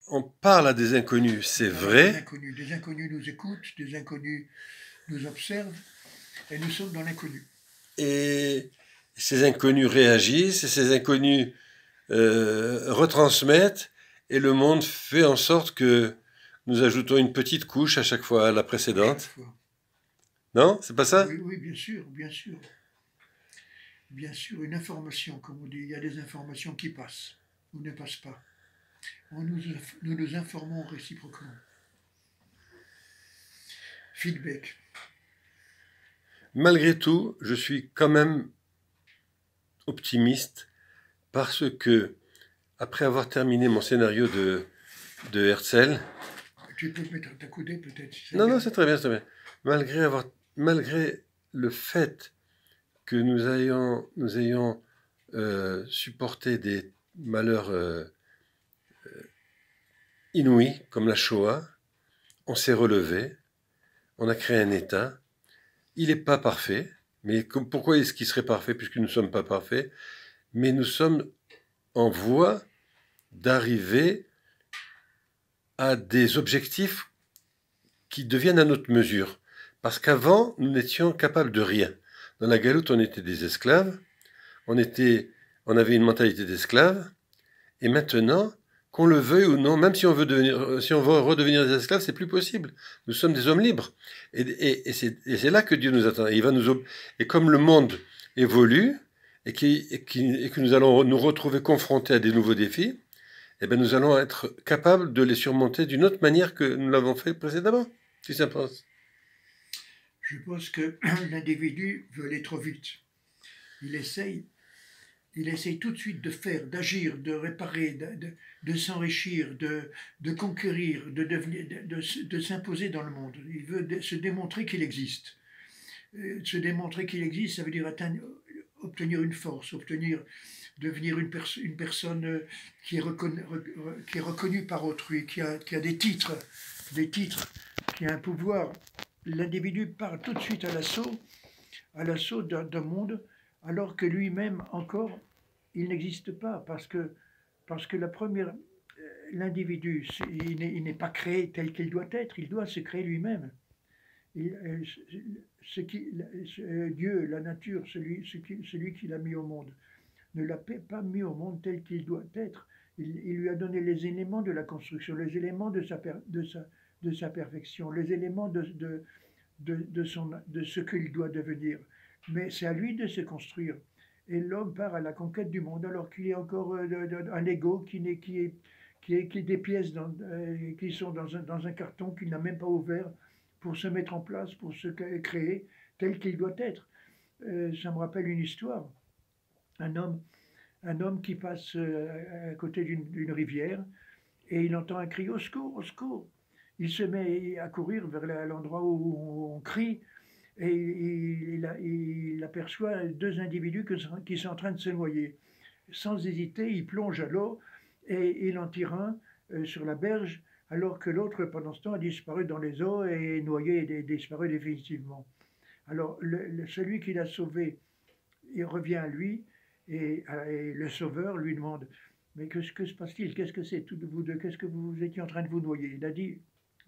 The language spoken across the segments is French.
on parle à des inconnus, c'est On parle à des vrai, inconnus. Des inconnus nous écoutent, des inconnus nous observent, et nous sommes dans l'inconnu. et ces inconnus réagissent, et ces inconnus retransmettent, et le monde fait en sorte que nous ajoutons une petite couche à chaque fois à la À chaque précédente. fois. Non? C'est pas ça? Oui, oui, bien sûr, bien sûr. Bien sûr, une information, comme on dit, il y a des informations qui passent ou ne passent pas. Nous nous informons réciproquement. Feedback. Malgré tout, je suis quand même optimiste parce que, après avoir terminé mon scénario de Herzl, Tu peux mettre ta coudée peut-être si ça te non, non, c'est dérange. très bien, c'est très bien. Malgré le fait que nous ayons supporté des malheurs inouïs comme la Shoah, on s'est relevé, on a créé un État. Il n'est pas parfait, mais pourquoi est-ce qu'il serait parfait puisque nous ne sommes pas parfaits? Mais nous sommes en voie d'arriver à des objectifs qui deviennent à notre mesure. Parce qu'avant, nous n'étions capables de rien. Dans la galoute, on était des esclaves, on, était, on avait une mentalité d'esclave, et maintenant, qu'on le veuille ou non, même si on veut redevenir des esclaves, c'est plus possible. Nous sommes des hommes libres. Et c'est là que Dieu nous attend. Et comme le monde évolue, et que nous allons nous retrouver confrontés à des nouveaux défis, eh ben nous allons être capables de les surmonter d'une autre manière que nous l'avons fait précédemment. Si ça pense. Je pense que l'individu veut aller trop vite. Il essaye, il essaye tout de suite de faire, d'agir, de réparer, de s'enrichir, de conquérir, de s'imposer dans le monde. Il veut se démontrer qu'il existe. Se démontrer qu'il existe, ça veut dire obtenir une force, devenir une personne qui est reconnue par autrui, qui a des titres, qui a un pouvoir. L'individu part tout de suite à l'assaut d'un monde, alors que lui-même encore, il n'existe pas, parce que l'individu, il n'est pas créé tel qu'il doit être, il doit se créer lui-même. Ce qui, Dieu, la nature, celui qui l'a mis au monde, ne l'a pas mis au monde tel qu'il doit être. Il lui a donné les éléments de la construction, les éléments de sa perfection, les éléments de ce qu'il doit devenir. Mais c'est à lui de se construire. Et l'homme part à la conquête du monde alors qu'il est encore un ego qui est des pièces qui sont dans un carton qu'il n'a même pas ouvert pour se mettre en place, pour se créer tel qu'il doit être. Ça me rappelle une histoire. Un homme, un homme qui passe à côté d'une rivière et il entend un cri au secours, au secours. Il se met à courir vers l'endroit où on crie et il aperçoit deux individus qui sont en train de se noyer. Sans hésiter, il plonge à l'eau et il en tire un sur la berge, alors que l'autre, pendant ce temps, a disparu dans les eaux et est noyé et disparu définitivement. Alors, celui qui l'a sauvé, il revient à lui et le sauveur lui demande mais que se passe-t-il? Qu'est-ce que c'est tous vous deux? Qu'est-ce que vous étiez en train de vous noyer? Il a dit,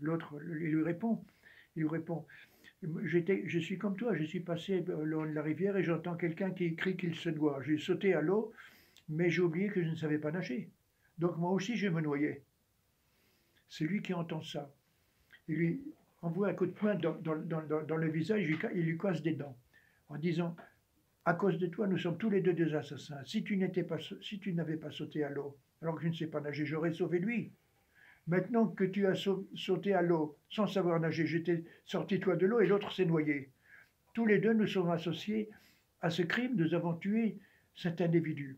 l'autre, il lui répond, je suis comme toi, je suis passé le long de la rivière et j'entends quelqu'un qui crie qu'il se noie. J'ai sauté à l'eau, mais j'ai oublié que je ne savais pas nager. Donc moi aussi je me noyais. Celui qui entend ça, il lui envoie un coup de poing dans le visage, il lui casse des dents, en disant à cause de toi, nous sommes tous les deux des assassins. Si tu n'avais pas sauté à l'eau, alors que je ne sais pas nager, j'aurais sauvé lui. Maintenant que tu as sauté à l'eau sans savoir nager, j'étais sorti toi de l'eau et l'autre s'est noyé. Tous les deux nous sommes associés à ce crime, nous avons tué cet individu.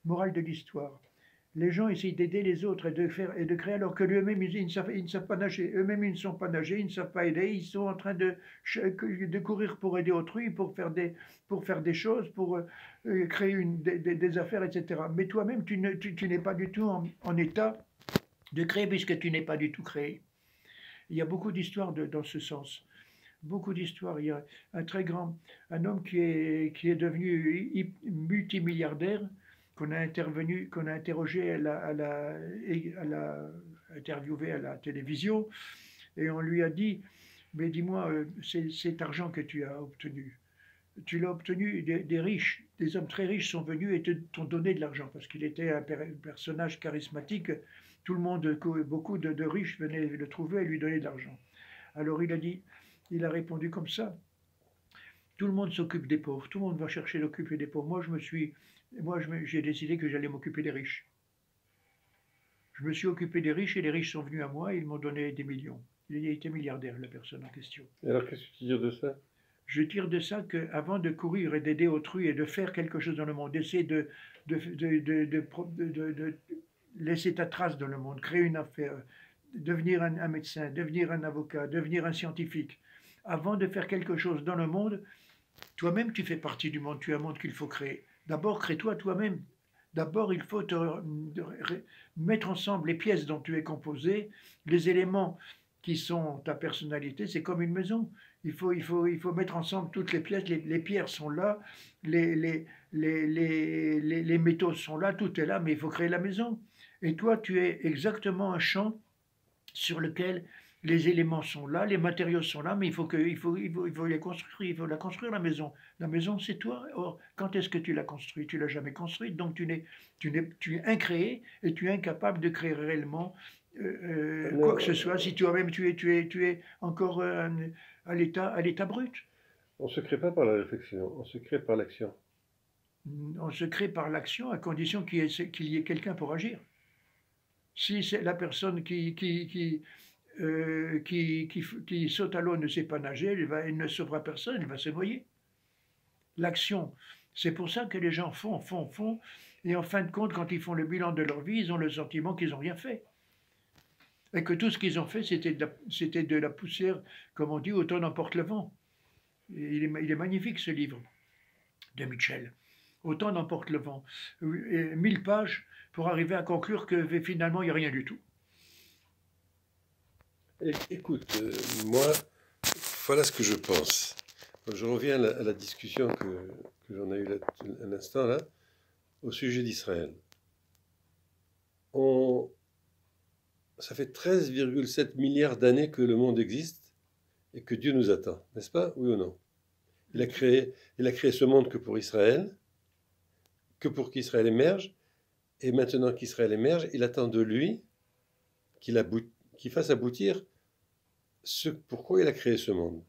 Morale de l'histoire. Les gens essayent d'aider les autres et de créer alors que eux-mêmes ils ne savent pas nager. Eux-mêmes ils ne sont pas nagés, ils ne savent pas aider, ils sont en train de courir pour aider autrui, pour faire des choses, pour créer des affaires, etc. Mais toi-même tu n'es pas du tout en état de créer puisque tu n'es pas du tout créé. Il y a beaucoup d'histoires dans ce sens. Beaucoup d'histoires. Il y a un homme qui est devenu multimilliardaire, qu'on a interrogé à interviewé à la télévision, et on lui a dit, mais dis-moi, cet argent que tu as obtenu, tu l'as obtenu des riches, des hommes très riches sont venus et t'ont donné de l'argent, parce qu'il était un personnage charismatique, tout le monde, beaucoup de riches venaient le trouver et lui donner de l'argent. Alors il a répondu comme ça, tout le monde s'occupe des pauvres, tout le monde va chercher d'occuper des pauvres. J'ai décidé que j'allais m'occuper des riches. Je me suis occupé des riches et les riches sont venus à moi et ils m'ont donné des millions. Il a été milliardaire, la personne en question. Et alors, qu'est-ce que tu tires de ça? Je tire de ça qu'avant de courir et d'aider autrui et de faire quelque chose dans le monde, d'essayer de laisser ta trace dans le monde, créer une affaire, devenir un médecin, devenir un avocat, devenir un scientifique, avant de faire quelque chose dans le monde, toi-même tu fais partie du monde, tu es un monde qu'il faut créer. D'abord, crée-toi toi-même. D'abord, il faut mettre ensemble les pièces dont tu es composé, les éléments qui sont ta personnalité, c'est comme une maison. Il faut mettre ensemble toutes les pièces, les pierres sont là, les métaux sont là, tout est là, mais il faut créer la maison. Et toi, tu es exactement un champ sur lequel les éléments sont là, les matériaux sont là, mais il faut les construire, il faut la construire la maison. La maison, c'est toi. Or, quand est-ce que tu l'as construite? Tu l'as jamais construite, donc tu es incréé et tu es incapable de créer réellement quoi que ce soit. Si toi-même tu es encore à l'état brut. On ne se crée pas par la réflexion, on se crée par l'action. On se crée par l'action à condition qu'il y ait quelqu'un pour agir. Si c'est la personne qui saute à l'eau ne sait pas nager, il ne sauvera personne, il va se noyer. L'action, c'est pour ça que les gens font, et en fin de compte, quand ils font le bilan de leur vie, ils ont le sentiment qu'ils n'ont rien fait. Et que tout ce qu'ils ont fait, c'était de la poussière, comme on dit, autant n'emporte le vent. Il est magnifique ce livre de Mitchell. Autant n'emporte le vent. 1000 pages pour arriver à conclure que finalement, il n'y a rien du tout. Écoute, moi, voilà ce que je pense. Je reviens à la discussion que j'en ai eue à l'instant là, au sujet d'Israël. Ça fait 13,7 milliards d'années que le monde existe et que Dieu nous attend, n'est-ce pas? Oui ou non? Il a créé ce monde que pour Israël, que pour qu'Israël émerge, et maintenant qu'Israël émerge, il attend de lui qu'il fasse aboutir ce pourquoi il a créé ce monde.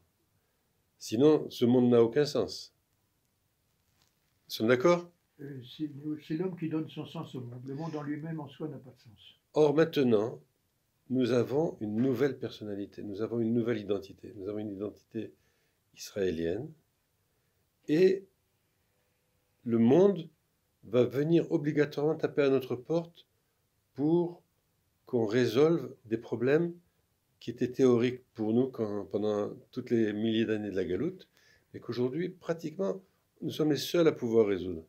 Sinon, ce monde n'a aucun sens. Nous sommes d'accord? C'est l'homme qui donne son sens au monde. Le monde en lui-même, en soi, n'a pas de sens. Or, maintenant, nous avons une nouvelle personnalité, nous avons une nouvelle identité. Nous avons une identité israélienne. Et le monde va venir obligatoirement taper à notre porte pour qu'on résolve des problèmes qui étaient théoriques pour nous pendant toutes les milliers d'années de la Galoute, et qu'aujourd'hui, pratiquement, nous sommes les seuls à pouvoir résoudre.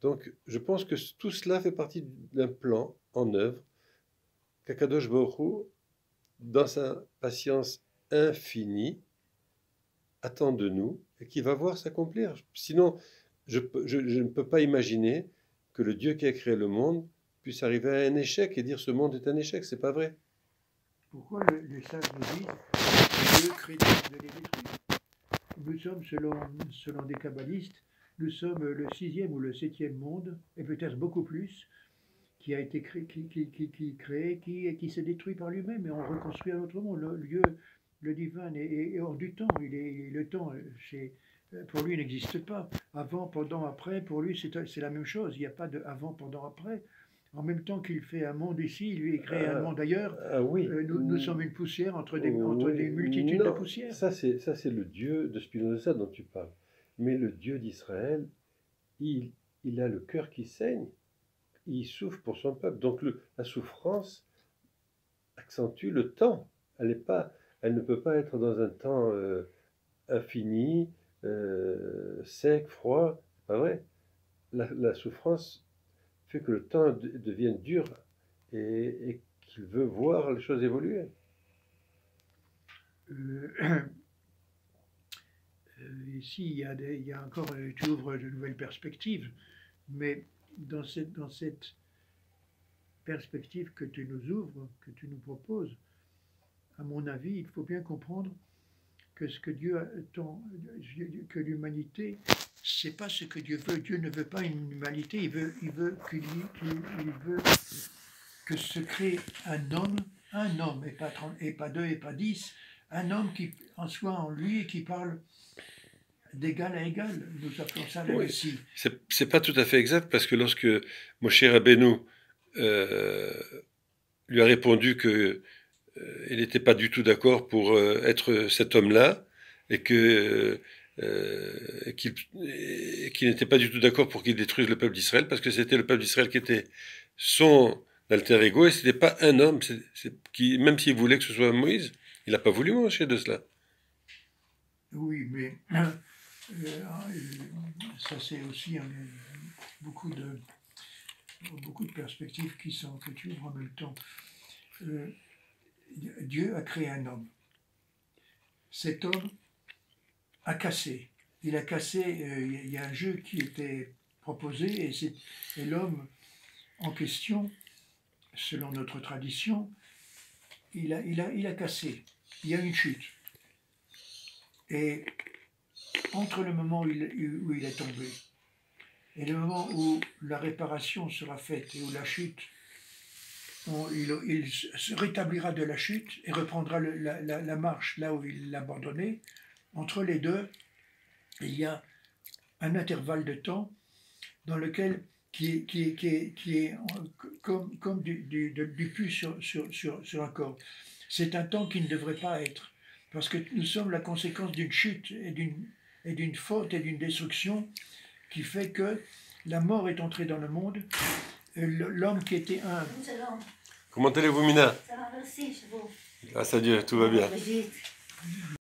Donc, je pense que tout cela fait partie d'un plan en œuvre qu'Akadosh Baruch Hu, dans sa patience infinie, attend de nous et qui va voir s'accomplir. Sinon, je ne peux pas imaginer que le Dieu qui a créé le monde puisse arriver à un échec et dire ce monde est un échec. C'est pas vrai. Pourquoi les sages nous disent que Dieu crée de les détruire? Nous sommes, selon des kabbalistes, nous sommes le 6e ou le 7e monde, et peut-être beaucoup plus, qui a été créé, qui s'est détruit par lui-même, et on reconstruit un autre monde. Le divin est hors du temps. Le temps, pour lui, n'existe pas. Avant, pendant, après, pour lui, c'est la même chose. Il n'y a pas de avant, pendant, après. En même temps qu'il fait un monde ici, lui crée un monde ailleurs. Oui. Nous sommes une poussière entre des multitudes de poussières. Ça, c'est le Dieu de Spinoza dont tu parles. Mais le Dieu d'Israël, il a le cœur qui saigne. Il souffre pour son peuple. Donc la souffrance accentue le temps. Elle ne peut pas être dans un temps infini, sec, froid. C'est pas vrai. La souffrance fait que le temps devienne dur et qu'il veut voir les choses évoluer. Ici, il y a encore, tu ouvres de nouvelles perspectives, mais dans cette perspective que tu nous ouvres, que tu nous proposes, à mon avis, il faut bien comprendre que ce que Dieu attend, que l'humanité, c'est pas ce que Dieu veut. Dieu ne veut pas une humanité, il veut que se crée un homme, et pas deux, et pas 10, un homme qui en soit en lui et qui parle d'égal à égal. Nous appelons ça le Oui, Messie. c'est pas tout à fait exact parce que lorsque Moshe Rabbeinu euh, lui a répondu que il n'était pas du tout d'accord pour être cet homme-là et que qu'il n'était pas du tout d'accord pour qu'il détruise le peuple d'Israël parce que c'était le peuple d'Israël qui était son alter ego et c'était pas un homme qui, même s'il voulait que ce soit Moïse, il n'a pas voulu manger de cela. Oui, mais ça c'est aussi beaucoup de perspectives qui s'ouvrent en même temps. Dieu a créé un homme. Cet homme a cassé. Il a cassé, il y a un jeu qui était proposé et l'homme en question, selon notre tradition, il a cassé. Il y a une chute. Et entre le moment où il est tombé et le moment où la réparation sera faite et où la chute, il se rétablira de la chute et reprendra la marche là où il l'a abandonné. Entre les deux, il y a un intervalle de temps dans lequel qui est comme du pu sur un corps. C'est un temps qui ne devrait pas être, parce que nous sommes la conséquence d'une chute et d'une faute et d'une destruction qui fait que la mort est entrée dans le monde. L'homme qui était un... Comment allez-vous, Mina? Ça va, merci, je vous. Grâce à Dieu, tout va bien.